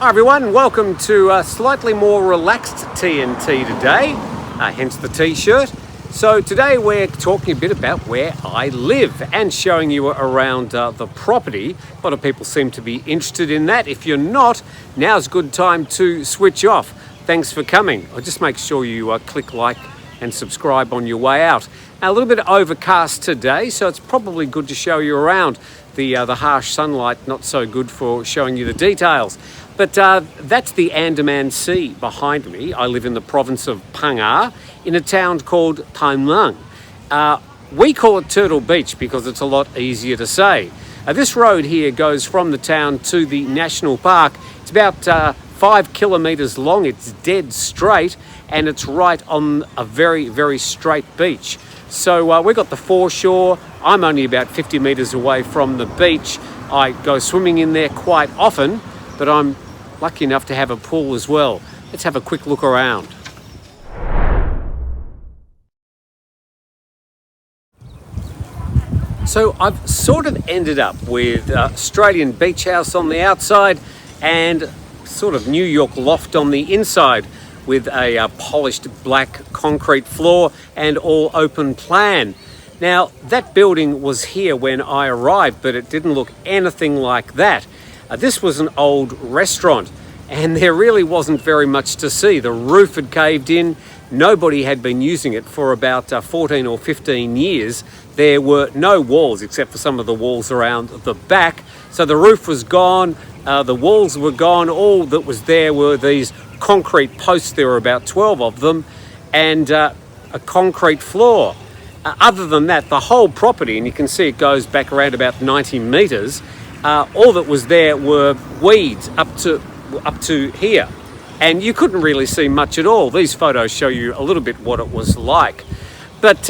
Hi everyone, welcome to a slightly more relaxed TNT today, hence the t-shirt. So today we're talking a bit about where I live and showing you around the property. A lot of people seem to be interested in that. If you're not, now's a good time to switch off. Thanks for coming. I'll just make sure you click like and subscribe on your way out. Now, a little bit overcast today, so it's probably good to show you around. The harsh sunlight, not so good for showing you the details. But that's the Andaman Sea behind me. I live in the province of Phang Nga in a town called Thailand. We call it Turtle Beach because it's a lot easier to say. This road here goes from the town to the national park. It's about 5 kilometres long. It's dead straight and it's right on a very, very straight beach. So we've got the foreshore. I'm only about 50 metres away from the beach. I go swimming in there quite often, but I'm lucky enough to have a pool as well. Let's have a quick look around. So I've sort of ended up with Australian beach house on the outside and sort of New York loft on the inside with a polished black concrete floor and all open plan. Now, that building was here when I arrived, but it didn't look anything like that. This was an old restaurant and there really wasn't very much to see. The roof had caved in. Nobody had been using it for about 14 or 15 years. There were no walls except for some of the walls around the back. So the roof was gone, the walls were gone. All that was there were these concrete posts. There were about 12 of them and a concrete floor. Other than that, the whole property, and you can see it goes back around about 90 metres, all that was there were weeds up to here. And you couldn't really see much at all. These photos show you a little bit what it was like. But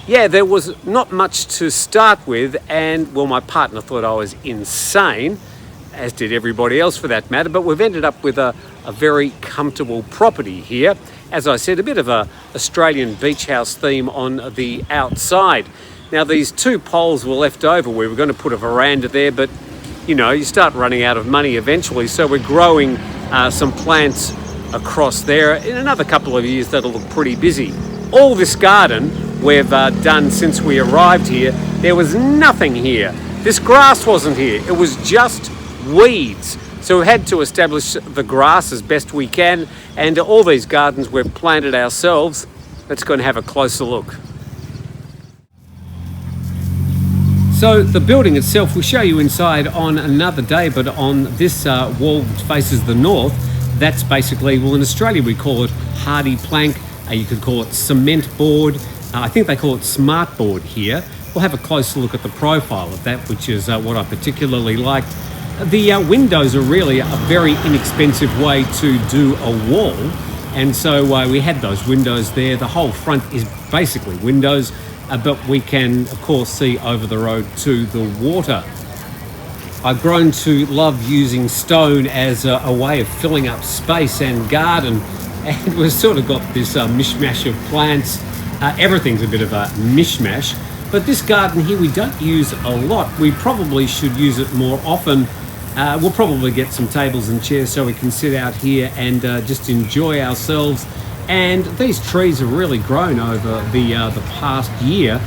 yeah, there was not much to start with. And well, my partner thought I was insane, as did everybody else for that matter. But we've ended up with a very comfortable property here. As I said, a bit of a Australian beach house theme on the outside. Now, these two poles were left over. We were going to put a veranda there, but you know, you start running out of money eventually. So we're growing some plants across there. In another couple of years, that'll look pretty busy. All this garden we've done since we arrived here. There was nothing here. This grass wasn't here. It was just weeds. So we had to establish the grass as best we can. And all these gardens we've planted ourselves. Let's go and have a closer look. So the building itself, we'll show you inside on another day, but on this wall which faces the north, that's basically, well, in Australia we call it hardy plank. You could call it cement board. I think they call it smart board here. We'll have a closer look at the profile of that, which is what I particularly like. The windows are really a very inexpensive way to do a wall. And so we had those windows there. The whole front is basically windows. But we can, of course, see over the road to the water. I've grown to love using stone as a way of filling up space and garden. And we've sort of got this mishmash of plants. Everything's a bit of a mishmash. But this garden here we don't use a lot. We probably should use it more often. We'll probably get some tables and chairs so we can sit out here and just enjoy ourselves. And these trees have really grown over the past year,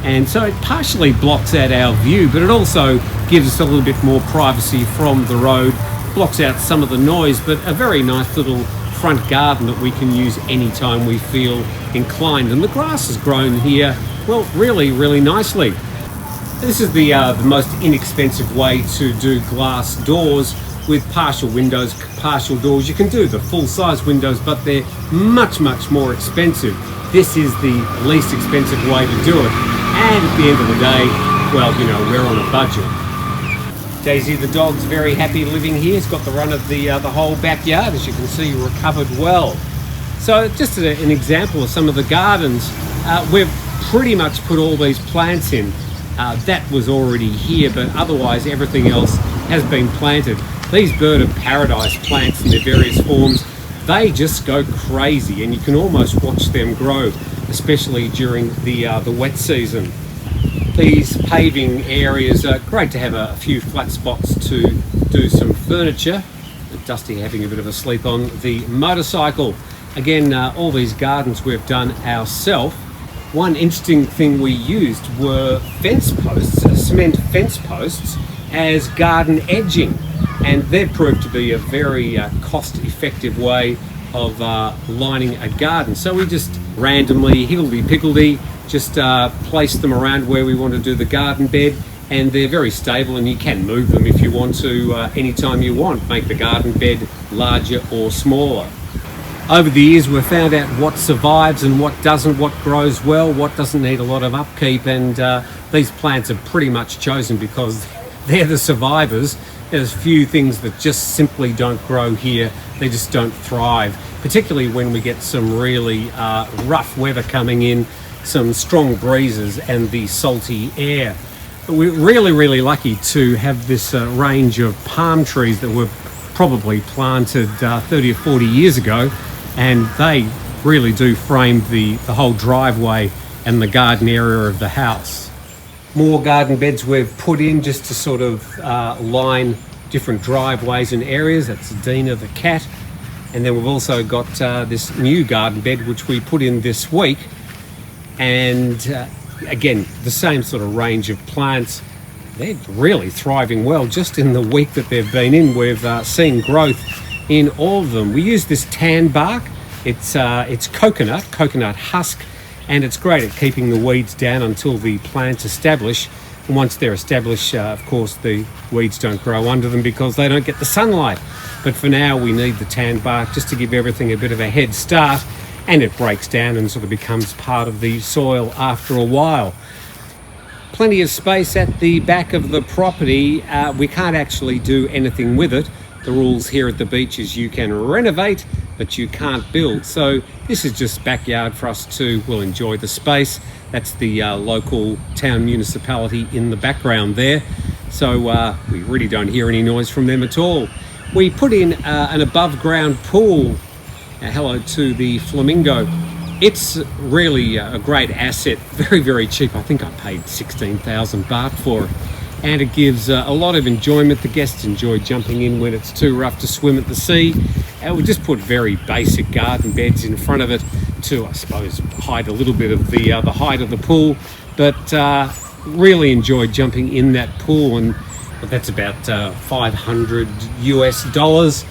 and so it partially blocks out our view, but it also gives us a little bit more privacy from the road, blocks out some of the noise, but a very nice little front garden that we can use anytime we feel inclined. And the grass has grown here, well, really, really nicely. This is the most inexpensive way to do glass doors with partial windows, partial doors. You can do the full-size windows, but they're much, much more expensive. This is the least expensive way to do it. And at the end of the day, well, you know, we're on a budget. Daisy the dog's very happy living here. It's got the run of the whole backyard, as you can see, recovered well. So just an example of some of the gardens, we've pretty much put all these plants in. That was already here, but otherwise everything else has been planted. These bird of paradise plants in their various forms, they just go crazy and you can almost watch them grow, especially during the wet season. These paving areas are great to have a few flat spots to do some furniture. Dusty having a bit of a sleep on the motorcycle. Again, all these gardens we've done ourselves. One interesting thing we used were fence posts, cement fence posts, as garden edging, and they've proved to be a very cost-effective way of lining a garden. So we just randomly, higgledy-piggledy, just place them around where we want to do the garden bed, and they're very stable, and you can move them if you want to anytime you want, make the garden bed larger or smaller. Over the years, we've found out what survives and what doesn't, what grows well, what doesn't need a lot of upkeep, and these plants are pretty much chosen because they're the survivors. There's few things that just simply don't grow here. They just don't thrive, particularly when we get some really rough weather coming in, some strong breezes and the salty air. But we're really, really lucky to have this range of palm trees that were probably planted 30 or 40 years ago, and they really do frame the whole driveway and the garden area of the house. More garden beds we've put in just to sort of line different driveways and areas. That's Dina the cat. And then we've also got this new garden bed which we put in this week, and again, the same sort of range of plants. They're really thriving well. Just in the week that they've been in, we've seen growth in all of them. We use this tan bark. It's coconut husk, and it's great at keeping the weeds down until the plants establish. And once they're established, of course, the weeds don't grow under them because they don't get the sunlight. But for now, we need the tan bark just to give everything a bit of a head start, and it breaks down and sort of becomes part of the soil after a while. Plenty of space at the back of the property. We can't actually do anything with it. The rules here at the beach is you can renovate, but you can't build. So this is just backyard for us to, we'll enjoy the space. That's the local town municipality in the background there. So we really don't hear any noise from them at all. We put in an above ground pool. Hello to the flamingo. It's really a great asset, very, very cheap. I think I paid 16,000 baht for it. And it gives a lot of enjoyment. The guests enjoy jumping in when it's too rough to swim at the sea. And we just put very basic garden beds in front of it to, I suppose, hide a little bit of the height of the pool. But really enjoy jumping in that pool, and that's about $500 US,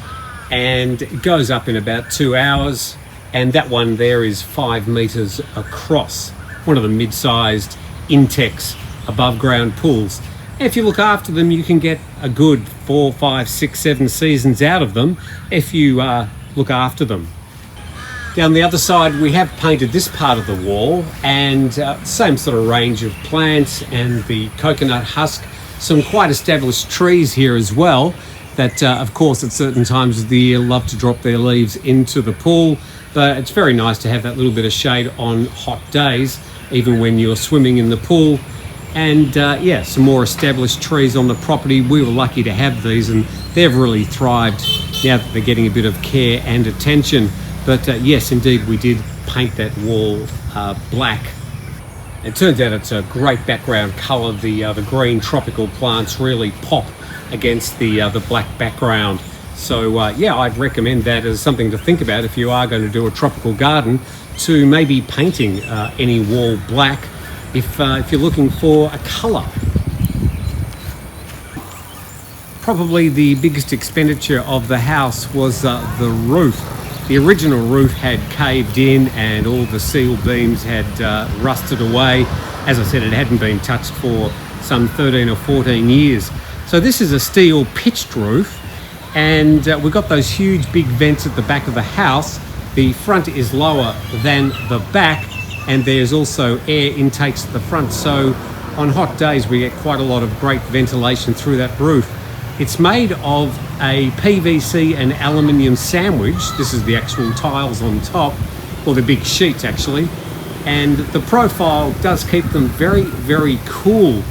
and it goes up in about 2 hours. And that one there is 5 meters across, one of the mid-sized Intex above ground pools. And if you look after them, you can get a good 4, 5, 6, 7 seasons out of them if you look after them. Down the other side, we have painted this part of the wall, and same sort of range of plants and the coconut husk. Some quite established trees here as well that, of course, at certain times of the year love to drop their leaves into the pool. But it's very nice to have that little bit of shade on hot days, even when you're swimming in the pool. And yeah, some more established trees on the property. We were lucky to have these, and they've really thrived now that they're getting a bit of care and attention. But yes, indeed, we did paint that wall black. It turns out it's a great background colour. The green tropical plants really pop against the black background. So yeah, I'd recommend that as something to think about if you are going to do a tropical garden, to maybe painting any wall black if you're looking for a colour. Probably the biggest expenditure of the house was the roof. The original roof had caved in and all the seal beams had rusted away. As I said, it hadn't been touched for some 13 or 14 years. So this is a steel pitched roof, and we've got those huge big vents at the back of the house. The front is lower than the back, and there's also air intakes at the front. So on hot days, we get quite a lot of great ventilation through that roof. It's made of a PVC and aluminium sandwich. This is the actual tiles on top, or the big sheets actually. And the profile does keep them very, very cool.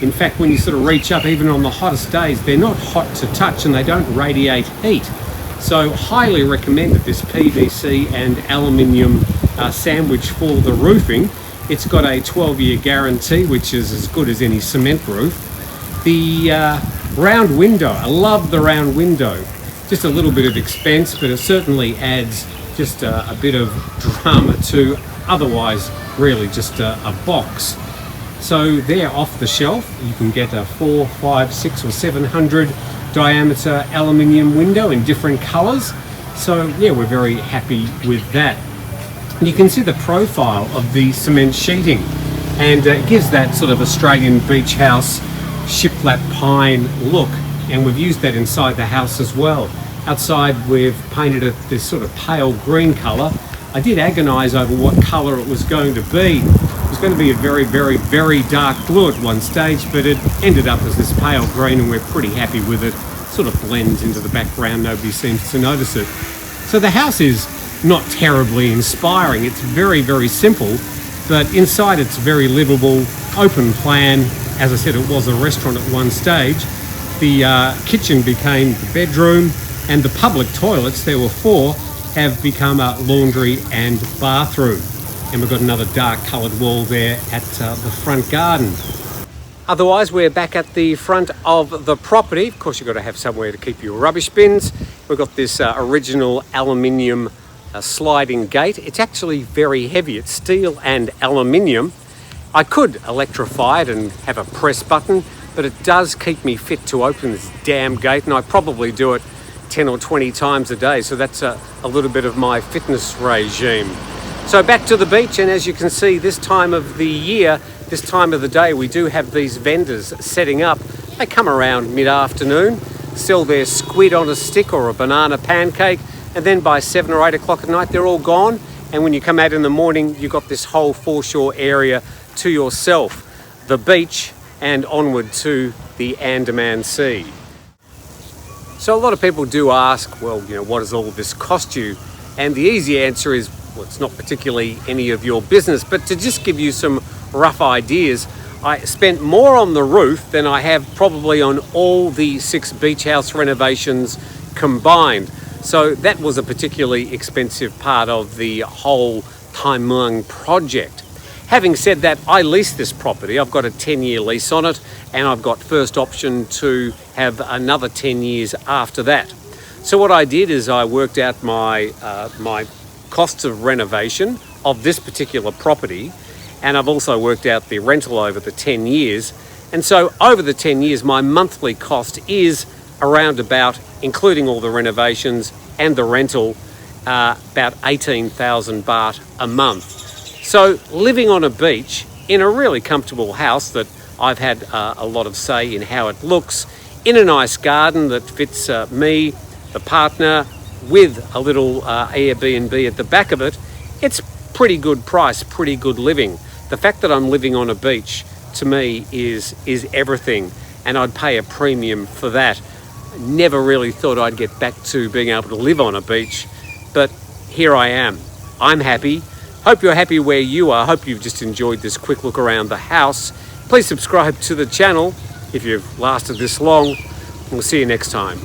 In fact, when you sort of reach up, even on the hottest days, they're not hot to touch and they don't radiate heat. So highly recommended, this PVC and aluminium sandwich for the roofing. It's got a 12-year guarantee, which is as good as any cement roof. The round window, I love the round window. just a little bit of expense, but it certainly adds just a bit of drama to otherwise really just a box. So they're off the shelf. You can get a 4, 5, 6 or 700 diameter aluminium window in different colors. So yeah, we're very happy with that. And you can see the profile of the cement sheeting, and it gives that sort of Australian beach house shiplap pine look, and we've used that inside the house as well. Outside we've painted it this sort of pale green colour. I did agonise over what colour it was going to be. It was going to be a very, very, very dark blue at one stage, but it ended up as this pale green, and we're pretty happy with it. Sort of blends into the background, nobody seems to notice it. So the house is not terribly inspiring. It's very, very simple, but inside it's very livable, open plan. As I said, it was a restaurant at one stage. The kitchen became the bedroom, and the public toilets, there were 4, have become a laundry and bathroom. And we've got another dark coloured wall there at the front garden. Otherwise, we're back at the front of the property. Of course, you've got to have somewhere to keep your rubbish bins. We've got this original aluminium sliding gate. It's actually very heavy. It's steel and aluminium. I could electrify it and have a press button, but it does keep me fit to open this damn gate, and I probably do it 10 or 20 times a day. So that's a little bit of my fitness regime. So back to the beach, and as you can see, this time of the year, this time of the day, we do have these vendors setting up. They come around mid-afternoon, sell their squid on a stick or a banana pancake, and then by 7 or 8 o'clock at night, they're all gone. And when you come out in the morning, you've got this whole foreshore area to yourself, the beach, and onward to the Andaman Sea. So a lot of people do ask, well, you know, what does all of this cost you? And the easy answer is, well, it's not particularly any of your business, but to just give you some rough ideas, I spent more on the roof than I have probably on all the 6 beach house renovations combined. So that was a particularly expensive part of the whole Tai Muang project. Having said that, I lease this property. I've got a 10-year lease on it, and I've got first option to have another 10 years after that. So what I did is I worked out my costs of renovation of this particular property, and I've also worked out the rental over the 10 years. And so over the 10 years, my monthly cost is around about, including all the renovations and the rental, about 18,000 baht a month. So living on a beach in a really comfortable house that I've had a lot of say in how it looks, in a nice garden that fits me, the partner, with a little Airbnb at the back of it, it's pretty good price, pretty good living. The fact that I'm living on a beach, to me, is everything, and I'd pay a premium for that. Never really thought I'd get back to being able to live on a beach, but here I am. I'm happy. Hope you're happy where you are. Hope you've just enjoyed this quick look around the house. Please subscribe to the channel if you've lasted this long. We'll see you next time.